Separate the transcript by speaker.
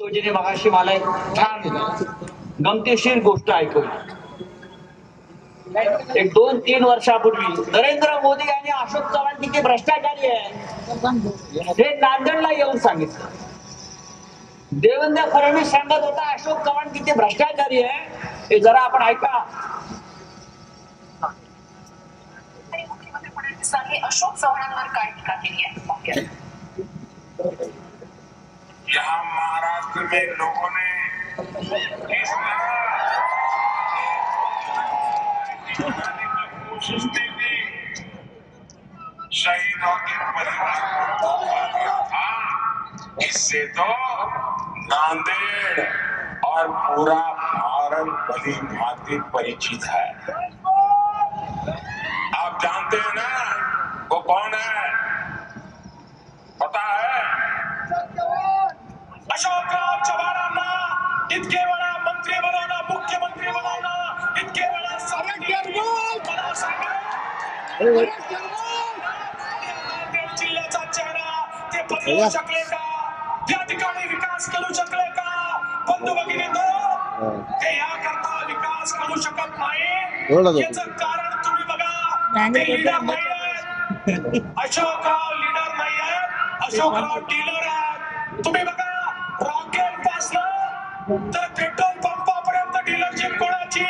Speaker 1: योजने मगाशी मला एक छान गमतीशीर गोष्ट ऐकवली. एक 2-3 वर्षापूर्वी नरेंद्र मोदी यांनी अशोक चव्हाण किती भ्रष्टाचारी आहे हे नांदेडला येऊन सांगितलं. देवेंद्र फडणवीस सांगत होता अशोक चव्हाण किती भ्रष्टाचारी आहे हे जरा आपण ऐका.
Speaker 2: मुख्यमंत्री फडणवीसांनी अशोक चव्हाणांवर काय टीका केली आहे?
Speaker 3: यहाँ महाराष्ट्र में लोगों ने इस तरह की कोशिश की थी, शहीदों के परिवार को दिया था, इससे तो नांदेड़ और पूरा भारत भली भांति परिचित है. आप जानते हैं ना वो कौन है? पता है? अशोकराव चव्हाणांना इतके वेळा मंत्री बनवणं, मुख्यमंत्री बनवणं, इतके वेळा जिल्ह्याचा चेहरा ते बदलू शकले का? या ठिकाणी विकास करू शकले का? बंधू भगिनींनो, ते याकरता विकास करू शकत नाही याचं कारण तुम्ही बघा. ते लीडर नाही आहेत, अशोकराव लीडर नाही आहेत, अशोकराव डीलर आहेत. तुम्ही बघा रॉकेल पासनं तर पेट्रोल पंपापर्यंत डीलरशिप कोणाची?